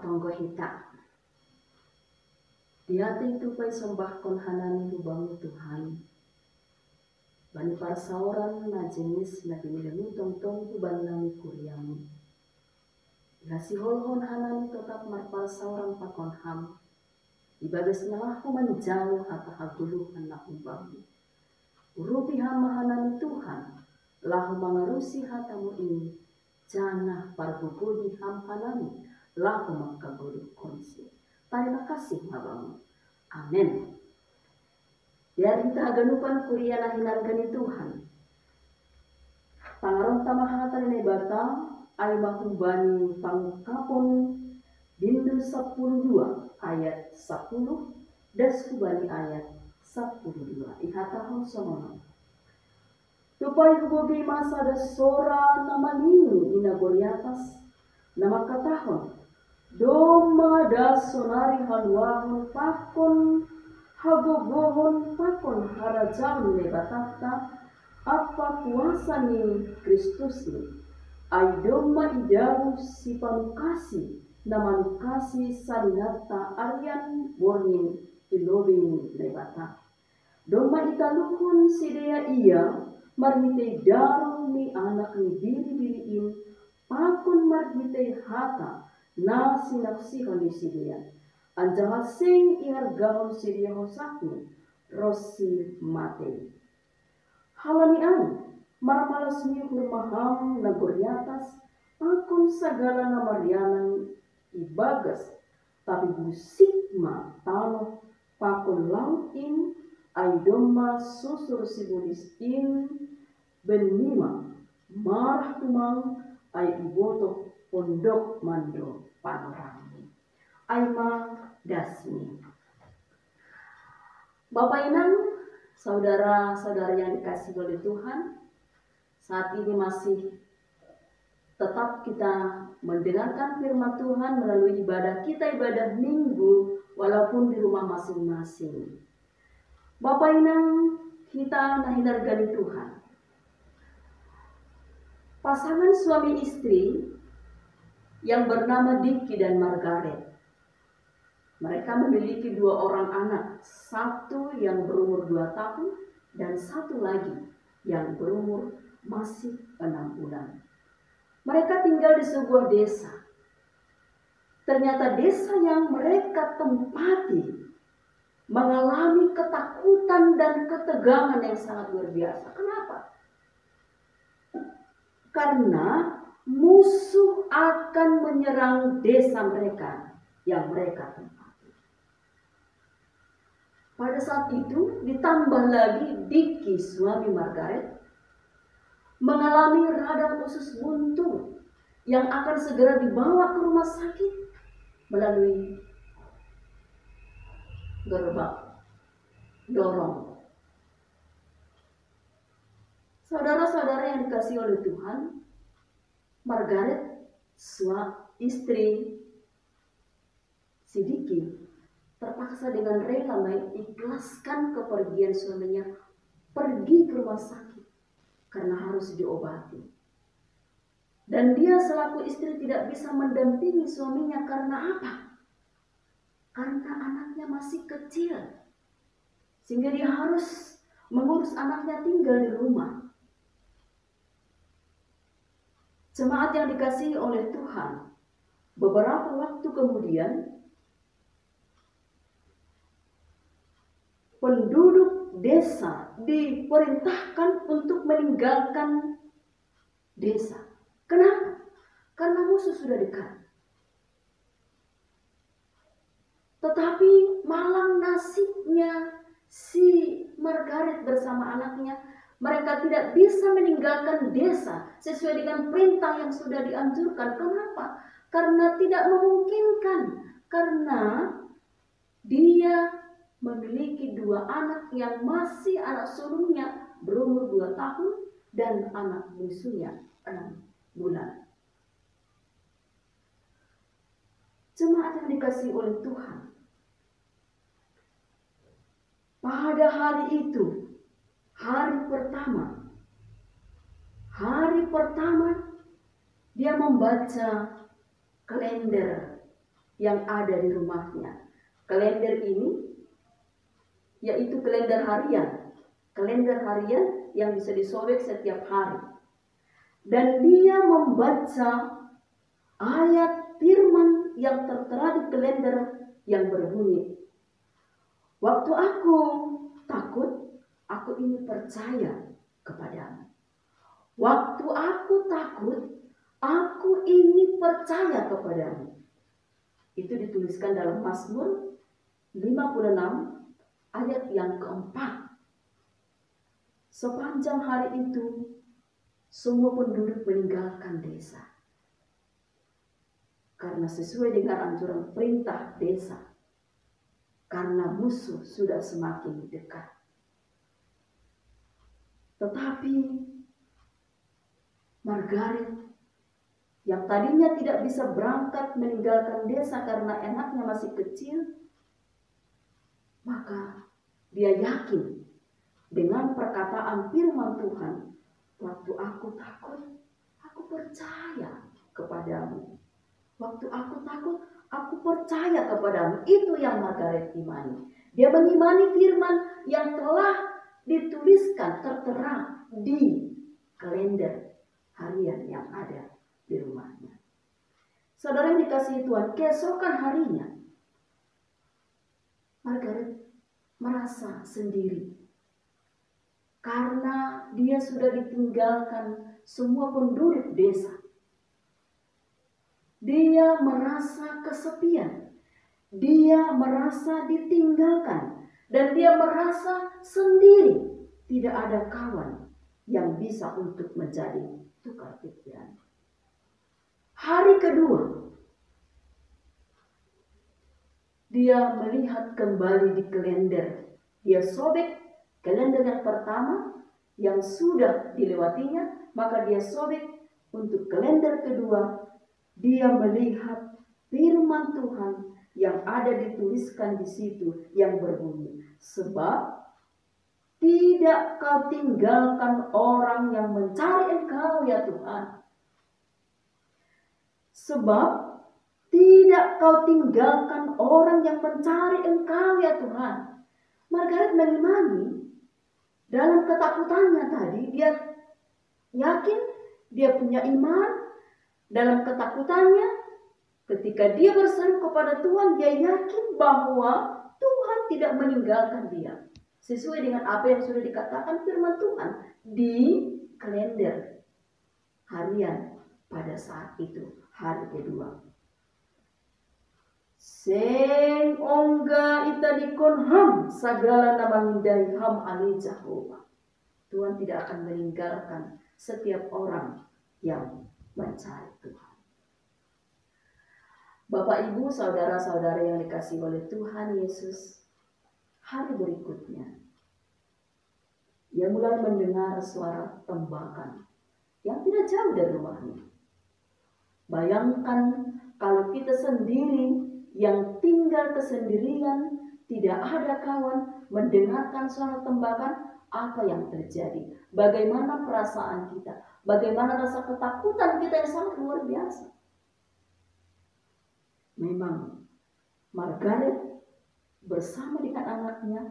tonggo hita. Dia itu pai sombahkon hanani lubangi Tuhan. Bani parsauran na jenis na binilami tong-tong uban nami kuriamu. Lasi holhon hanani tetap marparsauran pakon ham. Ibagas nalahu manjauh hata haguluh anak ubamu. Urupi hama hanani Tuhan. Lahu mangarusi hatamu ini. Janah parbubudi ham hanani. Lahu makaguluh konsi. Terima kasih mabamu. Amin. Biar kita aganupan kuria nahinargani Tuhan. Pangaron tamahatan ini bata ay mahubani pangkapon bindu 12 ayat 10 deskubani ayat 12. Ihatahon somono. Tupai hubogi masa da sora namalini inagoriatas nama katahon. Doma da sonari haluahon pakon hagogohon pakon harajam lebatata apa kuasa ni Kristus ni ay doma idaru si pamukasi na manukasi salinata aryan warning ilobing lebata doma italuhon si dea iya marmitay daru ni anak ni bili-biliin pakon marmitay hata na sinaksihan ni Sidia. Anjang sing ihargahon Sidia hosakni, Rosi mate. Halanian, marmalas ni hurmaham na guryatas, akon sagala na marianan ibagas, tapi busikma tano pakon lautin ay doma susur sibulis in benima marah tumang ay iboto pondok mando panorami. Aima dasmi. Bapak Inang, saudara-saudara yang dikasih oleh Tuhan, saat ini masih tetap kita mendengarkan firman Tuhan melalui ibadah kita, ibadah minggu, walaupun di rumah masing-masing. Bapak Inang, kita nahinargani Tuhan. Pasangan suami istri yang bernama Diki dan Margaret. Mereka memiliki 2 orang anak, satu yang berumur 2 tahun dan satu lagi yang berumur masih 6 bulan. Mereka tinggal di sebuah desa. Ternyata desa yang mereka tempati mengalami ketakutan dan ketegangan yang sangat luar biasa. Kenapa? Karena musuh akan menyerang desa mereka yang mereka tempati. Pada saat itu ditambah lagi Diki suami Margaret mengalami radang usus buntu yang akan segera dibawa ke rumah sakit melalui gerbang dorong. Saudara-saudara yang dikasihi oleh Tuhan, Margaret, istri si Diki, terpaksa dengan rela mengikhlaskan kepergian suaminya pergi ke rumah sakit karena harus diobati. Dan dia selaku istri tidak bisa mendampingi suaminya karena apa? Karena anaknya masih kecil, sehingga dia harus mengurus anaknya tinggal di rumah. Jemaat yang dikasihi oleh Tuhan, beberapa waktu kemudian penduduk desa diperintahkan untuk meninggalkan desa. Kenapa? Karena musuh sudah dekat. Tetapi malang nasibnya si Margaret bersama anaknya, mereka tidak bisa meninggalkan desa sesuai dengan perintah yang sudah dianjurkan. Kenapa? Karena tidak memungkinkan. Karena dia memiliki 2 anak yang masih anak sulungnya berumur 2 tahun dan anak bungsunya 6 bulan. Jemaat yang dikasihi oleh Tuhan, pada hari itu, hari pertama dia membaca kalender yang ada di rumahnya. Kalender ini yaitu kalender harian. Kalender harian yang bisa disobek setiap hari. Dan dia membaca ayat firman yang tertera di kalender yang berbunyi, "Waktu aku takut, aku ini percaya kepadamu. Waktu aku takut, aku ini percaya kepadamu." Itu dituliskan dalam Mazmur 56 ayat yang keempat. Sepanjang hari itu, semua penduduk meninggalkan desa. Karena sesuai dengan anjuran perintah desa. Karena musuh sudah semakin dekat. Tetapi Margaret yang tadinya tidak bisa berangkat meninggalkan desa karena enaknya masih kecil, maka dia yakin dengan perkataan firman Tuhan, "Waktu aku takut, aku percaya kepadamu. Waktu aku takut, aku percaya kepadamu." Itu yang Margaret imani. Dia mengimani firman yang telah dituliskan tertera di kalender harian yang ada di rumahnya. Saudara yang dikasihi Tuhan, keesokan harinya Margaret merasa sendiri. Karena dia sudah ditinggalkan semua penduduk desa. Dia merasa kesepian. Dia merasa ditinggalkan. Dan dia merasa sendiri. Tidak ada kawan yang bisa untuk menjadi tukar pikiran. Hari kedua, dia melihat kembali di kalender. Dia sobek kalender yang pertama yang sudah dilewatinya, maka dia sobek untuk kalender kedua. Dia melihat firman Tuhan yang ada dituliskan di situ yang berbunyi, "Sebab tidak kau tinggalkan orang yang mencari Engkau ya Tuhan." Sebab tidak kau tinggalkan orang yang mencari Engkau ya Tuhan. Margaret mengimani. Dalam ketakutannya tadi, dia yakin, dia punya iman. Dalam ketakutannya, ketika dia berseru kepada Tuhan, dia yakin bahwa Tuhan tidak meninggalkan dia. Sesuai dengan apa yang sudah dikatakan firman Tuhan di kalender harian pada saat itu, hari kedua. "Seng ongga ita dikon ham sagala nama mindai ham ali Jehovah." Tuhan tidak akan meninggalkan setiap orang yang mencari Tuhan. Bapak, Ibu, saudara-saudara yang dikasihi oleh Tuhan Yesus, hari berikutnya ia mulai mendengar suara tembakan yang tidak jauh dari rumahnya. Bayangkan kalau kita sendiri yang tinggal kesendirian, tidak ada kawan, mendengarkan suara tembakan, apa yang terjadi? Bagaimana perasaan kita? Bagaimana rasa ketakutan kita yang sangat luar biasa? Memang Margaret bersama dengan anaknya,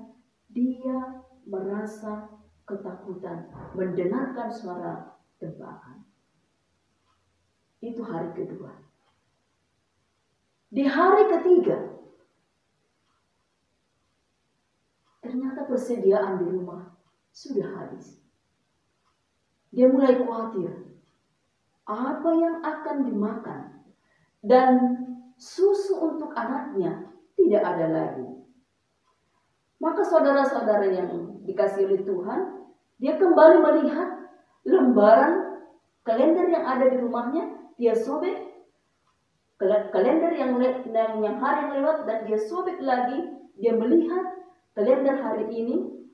dia merasa ketakutan mendengarkan suara tembakan. Itu hari kedua. Di hari ketiga, ternyata persediaan di rumah sudah habis. Dia mulai khawatir apa yang akan dimakan, dan susu untuk anaknya tidak ada lagi. Maka saudara-saudara yang dikasihi oleh Tuhan, dia kembali melihat lembaran kalender yang ada di rumahnya. Dia sobek kalender yang hari yang lewat, dan dia sobek lagi. Dia melihat kalender hari ini.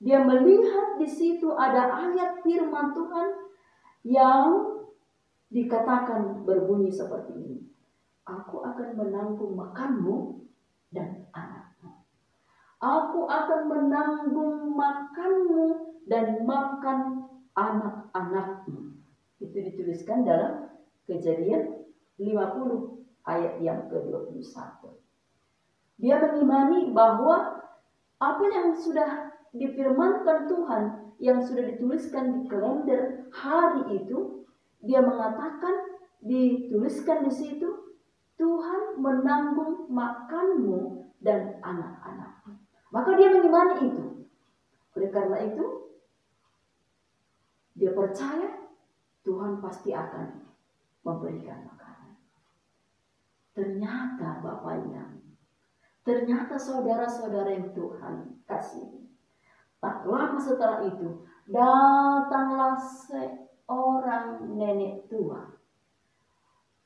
Dia melihat di situ ada ayat firman Tuhan yang dikatakan berbunyi seperti ini, "Aku akan menanggung makanmu dan anakmu. Aku akan menanggung makanmu dan makan anak-anakmu." Itu dituliskan dalam Kejadian 50 ayat yang ke-21. Dia mengimani bahwa apa yang sudah difirmankan Tuhan, yang sudah dituliskan di kalender hari itu, dia mengatakan dituliskan di situ, Tuhan menanggung makanmu dan anak-anakmu. Maka dia mengimani itu. Oleh karena itu, dia percaya Tuhan pasti akan memberikan makanan. Ternyata Bapak Ibu, ternyata saudara-saudara yang Tuhan kasih. Tak lama setelah itu, datanglah seorang nenek tua.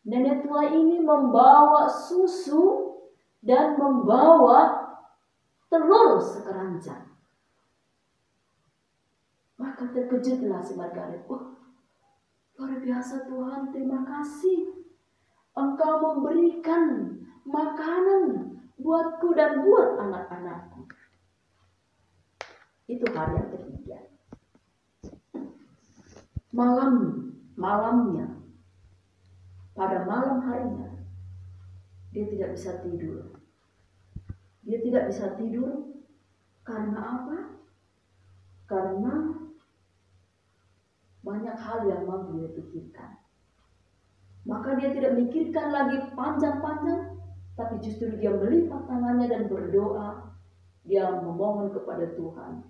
Nenek tua ini membawa susu dan membawa telur sekeranjang. Maka terkejutlah si Margaret. Luar biasa Tuhan, terima kasih. Engkau memberikan makanan buatku dan buat anak-anakku. Itu hari yang ketiga. Malamnya, pada malam harinya, dia tidak bisa tidur. Dia tidak bisa tidur karena apa? Karena banyak hal yang mau dia pikirkan. Maka dia tidak mikirkan lagi panjang-panjang, tapi justru dia melipat tangannya dan berdoa. Dia memohon kepada Tuhan.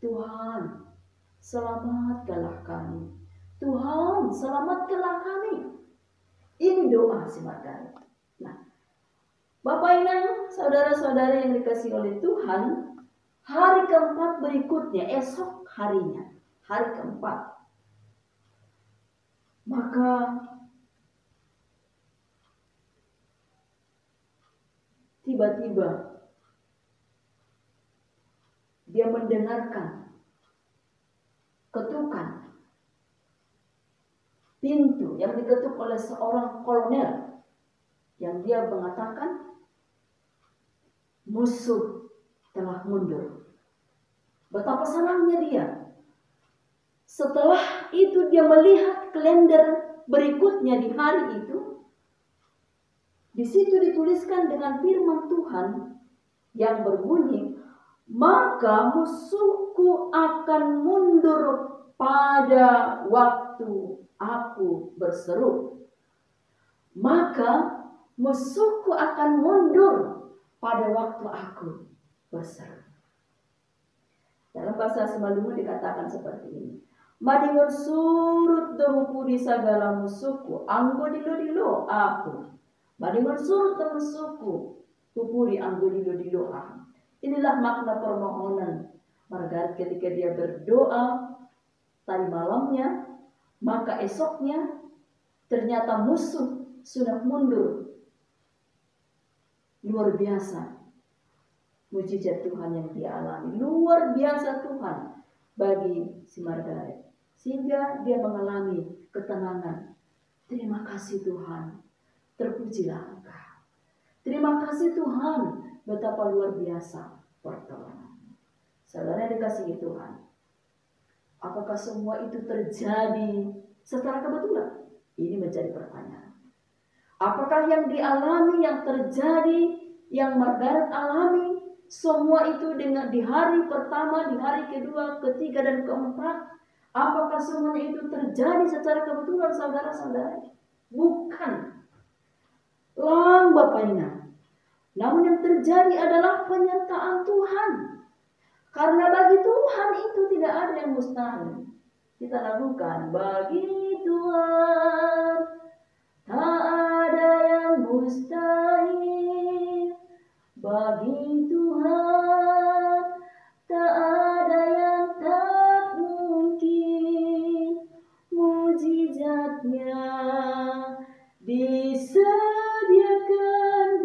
Tuhan, selamatkanlah kami. Tuhan, selamatkanlah kami. Ini doa si Margaret. Nah, Bapak Ibu, saudara-saudara yang dikasihi oleh Tuhan, hari keempat berikutnya, esok harinya, hari keempat, maka tiba-tiba dia mendengarkan ketukan pintu yang diketuk oleh seorang kolonel yang dia mengatakan musuh telah mundur. Betapa senangnya dia. Setelah itu dia melihat kalender berikutnya di hari itu. Di situ dituliskan dengan firman Tuhan yang berbunyi, maka musuhku akan mundur pada waktu aku berseru. Maka musuhku akan mundur pada waktu aku berseru. Dalam bahasa Semalungu dikatakan seperti ini. Madingon surut dohupuri sagala musuhku, anggo dilo aku. Madingon surut musuhku, hupuri anggo dilo aku. Inilah makna permohonan Margaret ketika dia berdoa tadi malamnya, maka esoknya ternyata musuh sudah mundur. Luar biasa mujizat Tuhan yang dialami. Luar biasa Tuhan bagi si Margaret. Sehingga dia mengalami ketenangan. Terima kasih Tuhan. Terpujilah Engkau. Terima kasih Tuhan. Betapa luar biasa pertolongan. Saudara yang dikasihi Tuhan. Apakah semua itu terjadi secara kebetulan? Ini menjadi pertanyaan. Apakah yang dialami, yang terjadi, yang Margaret alami, semua itu dengan di hari pertama, di hari kedua, ketiga, dan keempat? Apakah semuanya itu terjadi secara kebetulan, saudara-saudara? Bukan. Bapak Ibu. Namun yang terjadi adalah penyertaan Tuhan. Karena bagi Tuhan itu tidak ada yang mustahil. Kita lakukan bagi Tuhan tak ada yang mustahil. Bagi Tuhan tak ada yang tak mungkin. Mujizatnya disediakan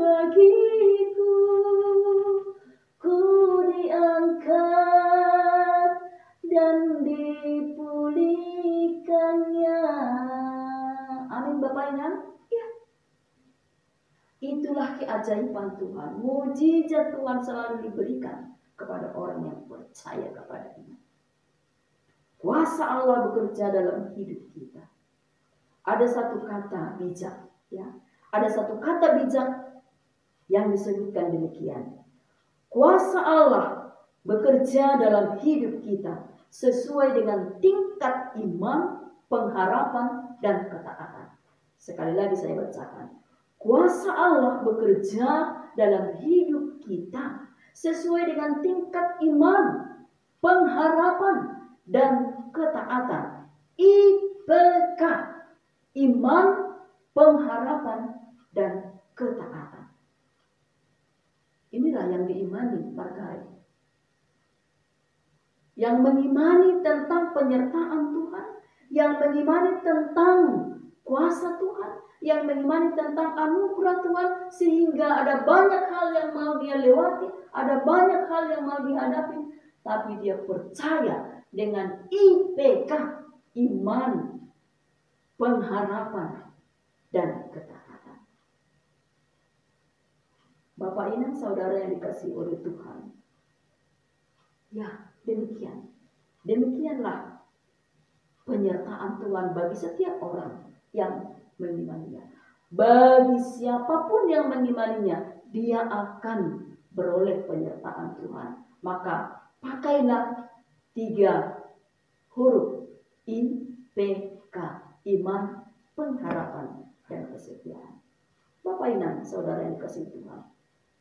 bagiku. Ku diangkat dan dipulihkannya. Amin Bapak Ibu. Ya. Itulah keajaiban Tuhan. Mujizat Tuhan selalu diberikan kepada orang yang percaya kepada-Nya. Kuasa Allah bekerja dalam hidup kita. Ada satu kata bijak, ya. ada satu kata bijak yang disebutkan demikian. Kuasa Allah bekerja dalam hidup kita sesuai dengan tingkat iman, pengharapan, dan ketaatan. Sekali lagi saya bacakan. Kuasa Allah bekerja dalam hidup kita sesuai dengan tingkat iman, pengharapan, dan ketaatan. IPK, iman, pengharapan, dan ketaatan. Inilah yang diimani Margaret. Yang mengimani tentang penyertaan Tuhan, yang mengimani tentang kuasa Tuhan, yang mengimani tentang anugerah Tuhan, sehingga ada banyak hal yang mau dia lewati, ada banyak hal yang mau dihadapi, tapi dia percaya dengan IPK, iman, pengharapan, dan ketaatan. Bapak Inang, saudara yang dikasihi oleh Tuhan, ya demikian. Demikianlah penyertaan Tuhan bagi setiap orang yang mengimaninya. Bagi siapapun yang mengimaninya, dia akan beroleh penyertaan Tuhan. Maka pakailah 3 huruf IPK, iman, pengharapan, dan kesetiaan. Bapak Inang, saudara yang dikasihi Tuhan,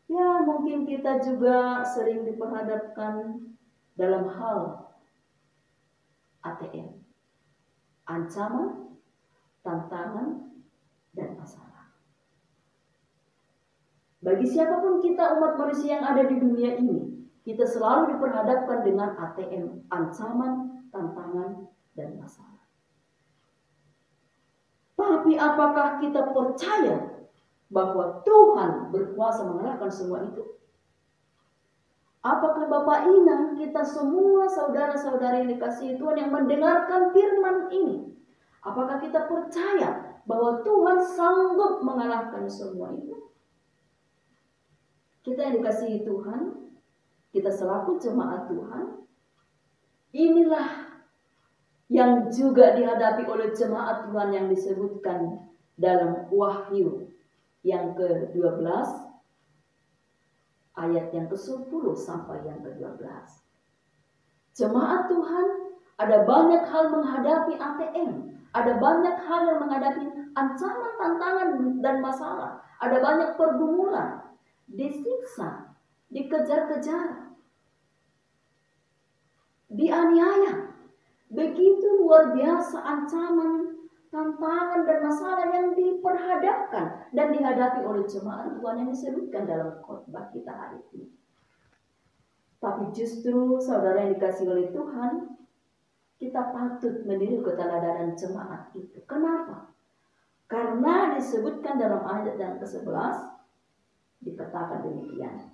ya mungkin kita juga sering diperhadapkan dalam hal ATM, ancaman, tantangan, dan masalah. Bagi siapapun kita umat manusia yang ada di dunia ini, kita selalu diperhadapkan dengan ATM, ancaman, tantangan, dan masalah. Tapi apakah kita percaya bahwa Tuhan berkuasa mengalahkan semua itu? Apakah Bapak Inang, kita semua saudara-saudari yang dikasihi Tuhan yang mendengarkan firman ini, apakah kita percaya bahwa Tuhan sanggup mengalahkan semua itu? Kita yang dikasihi Tuhan, kita selaku jemaat Tuhan, inilah yang juga dihadapi oleh jemaat Tuhan yang disebutkan dalam Wahyu yang ke-12, ayat yang ke-10 sampai yang ke-12. Jemaat Tuhan, ada banyak hal menghadapi ATM, ada banyak hal yang menghadapi ancaman, tantangan, dan masalah. Ada banyak pergumulan, disiksa, dikejar-kejar, dianiaya. Begitu luar biasa ancaman, tantangan, dan masalah yang diperhadapkan dan dihadapi oleh jemaat Tuhan yang disebutkan dalam khotbah kita hari ini. Tapi justru saudara yang dikasihi oleh Tuhan, kita patut meniru keteladanan jemaat itu. Kenapa? Karena disebutkan dalam ayat yang ke-11, dikatakan demikian.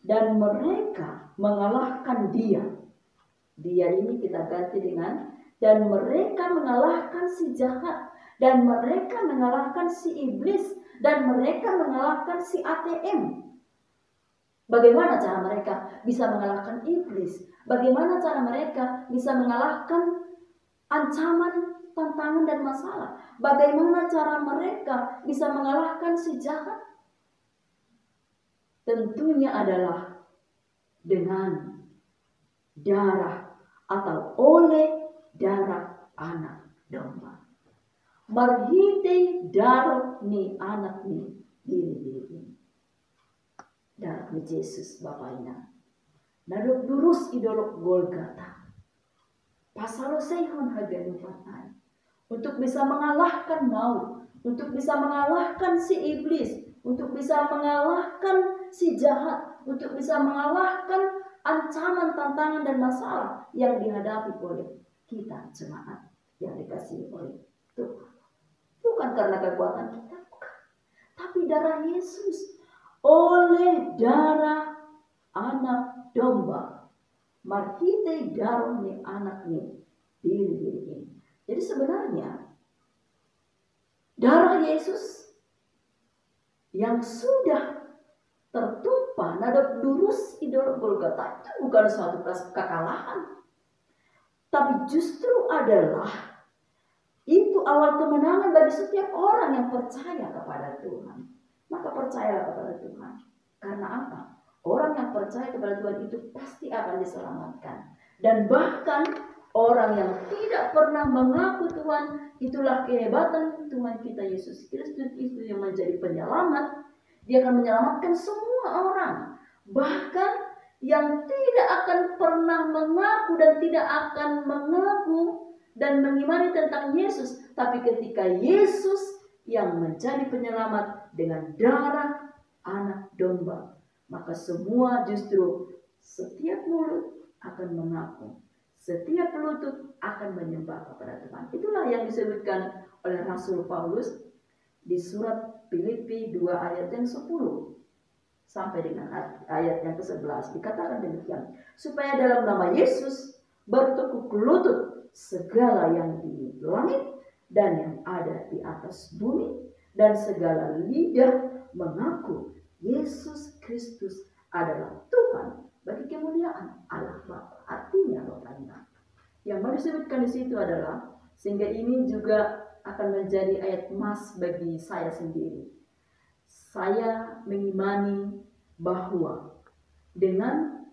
Dan mereka mengalahkan dia. Dia ini kita ganti dengan dan mereka mengalahkan si jahat, dan mereka mengalahkan si iblis, dan mereka mengalahkan si ATM. Bagaimana cara mereka bisa mengalahkan iblis? Bagaimana cara mereka bisa mengalahkan ancaman, tantangan, dan masalah? Bagaimana cara mereka bisa mengalahkan si jahat? Tentunya adalah dengan darah atau oleh darah anak domba. Marhite darah ni anak ni diri ini. Darah ni Yesus Bapak Ina. Nadok durus idolok Golgata. Pasalo sehon hagan patay. Untuk bisa mengalahkan maut, untuk bisa mengalahkan si iblis, untuk bisa mengalahkan si jahat, untuk bisa mengalahkan ancaman, tantangan, dan masalah yang dihadapi oleh kita jemaat yang dikasihi oleh Tuhan. Bukan karena kekuatan kita, bukan. Tapi darah Yesus, oleh darah anak domba, marhite darah ni anak ni diri ini. Jadi sebenarnya darah Yesus yang sudah tertumpah nadok durus idol Golgota itu bukan suatu kekalahan, tapi justru adalah Itu awal kemenangan bagi setiap orang yang percaya kepada Tuhan. Maka percayalah kepada Tuhan. Karena apa? Orang yang percaya kepada Tuhan itu pasti akan diselamatkan. Dan bahkan orang yang tidak pernah mengaku Tuhan, itulah kehebatan Tuhan kita Yesus Kristus itu yang menjadi penyelamat. Dia akan menyelamatkan semua orang. Bahkan yang tidak akan pernah mengaku dan tidak akan mengaku dan mengimani tentang Yesus. Tapi ketika Yesus yang menjadi penyelamat dengan darah anak domba, maka semua justru setiap mulut akan mengaku, setiap lutut akan menyembah kepada Tuhan. Itulah yang disebutkan oleh Rasul Paulus di surat Filipi 2 ayat yang 10 sampai dengan ayat yang ke-11. Dikatakan demikian, supaya dalam nama Yesus bertekuk lutut segala yang di langit dan yang ada di atas bumi, dan segala lidah mengaku Yesus Kristus adalah Tuhan bagi kemuliaan Allah Bapa. Artinya Bapak Ibu, yang mau disebutkan di situ adalah, sehingga ini juga akan menjadi ayat emas bagi saya sendiri. Saya mengimani bahwa dengan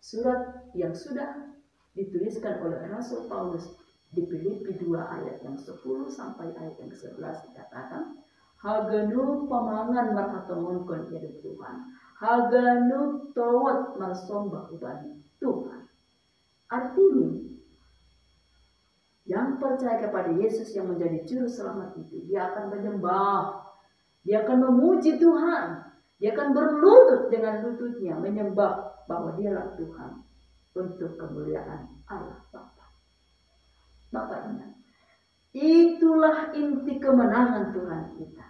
surat yang sudah dituliskan oleh Rasul Paulus di Filipi 2 ayat yang 10 sampai ayat yang 11 dikatakan, haganu pamangan marhatomonkon ya Tuhan, haganu tawat marsombah ubani Tuhan. Artinya, yang percaya kepada Yesus yang menjadi juru selamat itu, dia akan menyembah, dia akan memuji Tuhan, dia akan berlutut dengan lututnya menyembah bahwa dialah Tuhan untuk kemuliaan Allah Bapa. Bapak ingat, itulah inti kemenangan Tuhan kita.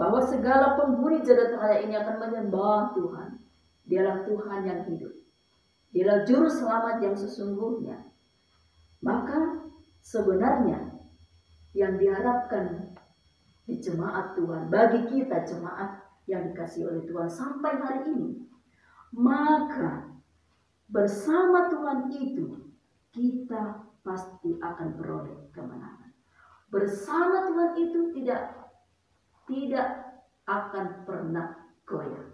Bahwa segala penghuni jagat raya ini akan menyembah Tuhan. Dialah Tuhan yang hidup. Dialah juru selamat yang sesungguhnya. Maka sebenarnya yang diharapkan di jemaat Tuhan, bagi kita jemaat yang dikasihi oleh Tuhan sampai hari ini, maka bersama Tuhan itu kita pasti akan beroleh kemenangan. Bersama Tuhan itu tidak akan pernah goyah.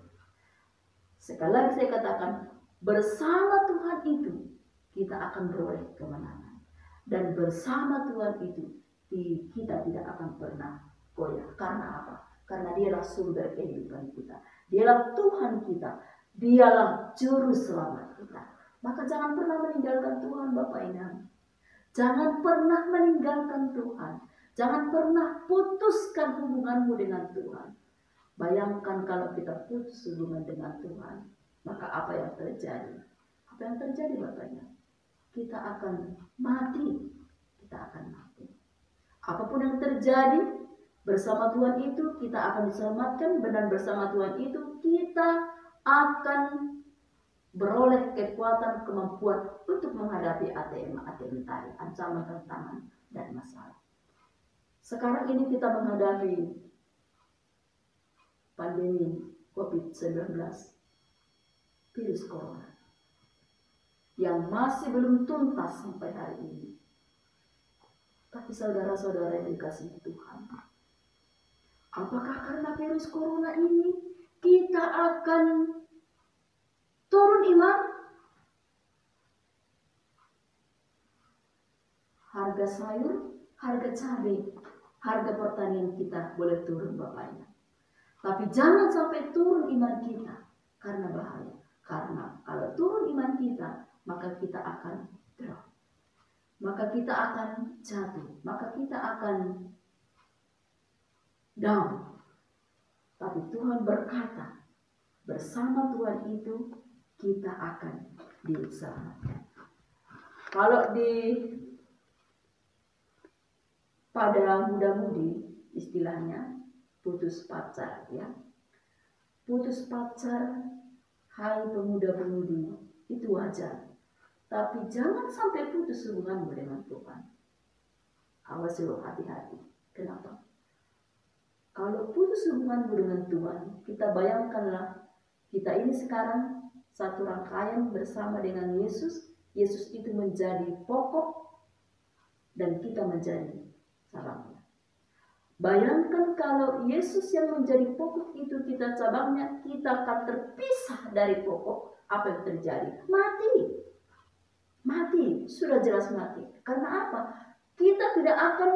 Sekali lagi saya katakan, bersama Tuhan itu kita akan beroleh kemenangan. Dan bersama Tuhan itu kita tidak akan pernah goyah. Karena apa? Karena dialah sumber kehidupan kita. Dialah Tuhan kita. Dialah juru selamat kita. Maka jangan pernah meninggalkan Tuhan, Bapak Ibu. Jangan pernah meninggalkan Tuhan. Jangan pernah putuskan hubunganmu dengan Tuhan. Bayangkan kalau kita putus hubungan dengan Tuhan, maka apa yang terjadi? Apa yang terjadi Bapak Ibu? Kita akan mati. Kita akan mati. Apapun yang terjadi, bersama Tuhan itu kita akan diselamatkan, dan bersama Tuhan itu kita akan beroleh kekuatan, kemampuan untuk menghadapi ATM tadi, ancaman, tantangan, dan masalah. Sekarang ini kita menghadapi pandemi COVID-19, virus corona, yang masih belum tuntas sampai hari ini. Tapi saudara-saudara yang dikasihi Tuhan, apakah karena virus corona ini kita akan turun iman? Harga sayur, harga cabai, harga pertanian kita boleh turun Bapak Ibu. Tapi jangan sampai turun iman kita, karena bahaya. Karena kalau turun iman kita, maka kita akan drop. Maka kita akan jatuh, maka kita akan down. Tapi Tuhan berkata, bersama Tuhan itu kita akan diselamatkan. Kalau pada muda-mudi istilahnya putus pacar ya. Putus pacar, hai pemuda-pemudi, itu wajar. Tapi jangan sampai putus hubunganmu dengan Tuhan. Awas loh, hati-hati. Kenapa? Kalau putus hubunganmu dengan Tuhan, kita bayangkanlah kita ini sekarang satu rangkaian bersama dengan Yesus. Yesus itu menjadi pokok dan kita menjadi cabangnya. Bayangkan kalau Yesus yang menjadi pokok itu kita cabangnya, kita akan terpisah dari pokok. Apa yang terjadi? Mati. Mati, sudah jelas mati. Karena apa? Kita tidak akan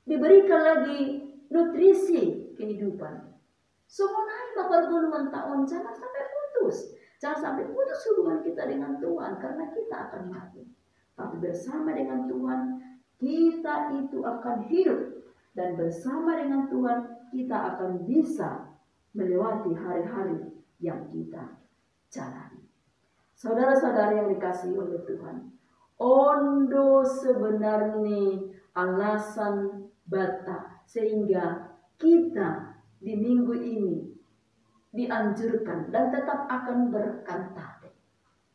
diberikan lagi nutrisi kehidupan. Semuanya bakal puluhan tahun, jangan sampai putus. Jangan sampai putus hubungan kita dengan Tuhan, karena kita akan mati. Tapi bersama dengan Tuhan, kita itu akan hidup. Dan bersama dengan Tuhan, kita akan bisa melewati hari-hari yang kita jalani. Saudara-saudara yang dikasihi oleh Tuhan, ondo sebenarnya alasan bata sehingga kita di minggu ini dianjurkan dan tetap akan berkantate.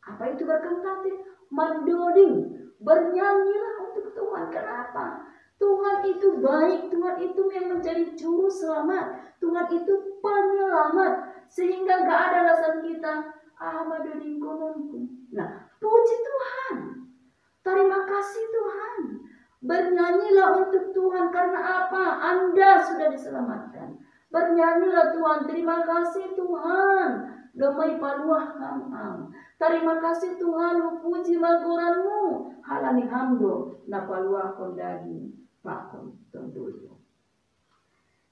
Apa itu berkantate? Mendoding, bernyanyilah untuk Tuhan. Kenapa? Tuhan itu baik, Tuhan itu yang menjadi juru selamat, Tuhan itu penyelamat, sehingga gak ada alasan kita mendoding kononku. Nah, puji Tuhan, terima kasih Tuhan, bernyanyilah untuk Tuhan. Karena apa? Anda sudah diselamatkan. Bernyanyilah Tuhan, terima kasih Tuhan, domai paluah ham. Terima kasih Tuhan, puji magoranmu, halani hamdo, na paluah kondagi, pakon tondoyo.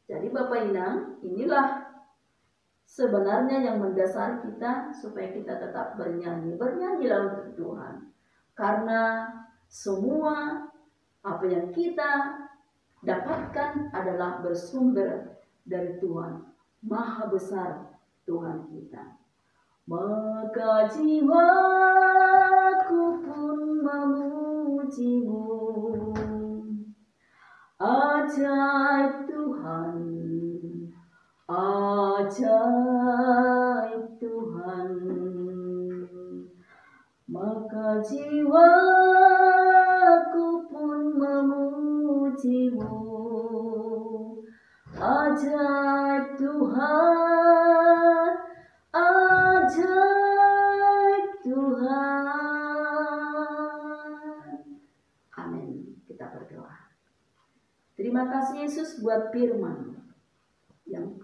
Jadi Bapak Inang, inilah sebenarnya yang mendasari kita supaya kita tetap bernyanyi. Bernyanyilah untuk Tuhan. Karena semua apa yang kita dapatkan adalah bersumber dari Tuhan. Maha besar Tuhan kita. Maka jiwaku pun memujimu. Ajaib Tuhan, ajaib Tuhan. Maka jiwaku pun memujimu. Ajaib Tuhan, ajaib Tuhan. Amin. Kita berdoa. Terima kasih Yesus buat firman yang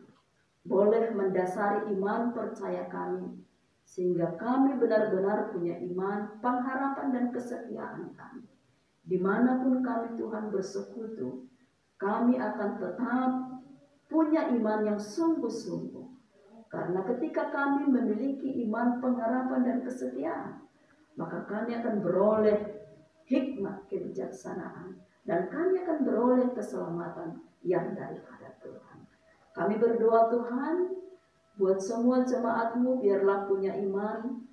boleh mendasari iman percaya kami, sehingga kami benar-benar punya iman, pengharapan dan kesetiaan kami. Dimanapun kami Tuhan bersekutu, kami akan tetap punya iman yang sungguh-sungguh. Karena ketika kami memiliki iman, pengharapan dan kesetiaan, maka kami akan beroleh hikmat kebijaksanaan, dan kami akan beroleh keselamatan yang daripada Tuhan. Kami berdoa Tuhan, buat semua jemaat-Mu biarlah punya iman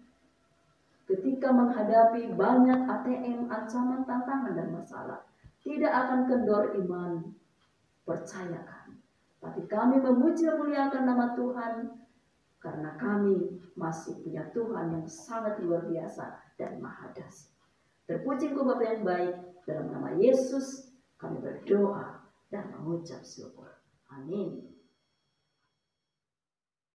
ketika menghadapi banyak ATM, ancaman, tantangan dan masalah. Tidak akan kendor iman, percaya kami. Tapi kami memuji memuliakan nama Tuhan, karena kami masih punya Tuhan yang sangat luar biasa dan maha dahsyat. Terpuji Engkau Bapa yang baik, dalam nama Yesus kami berdoa dan mengucap syukur. Amin.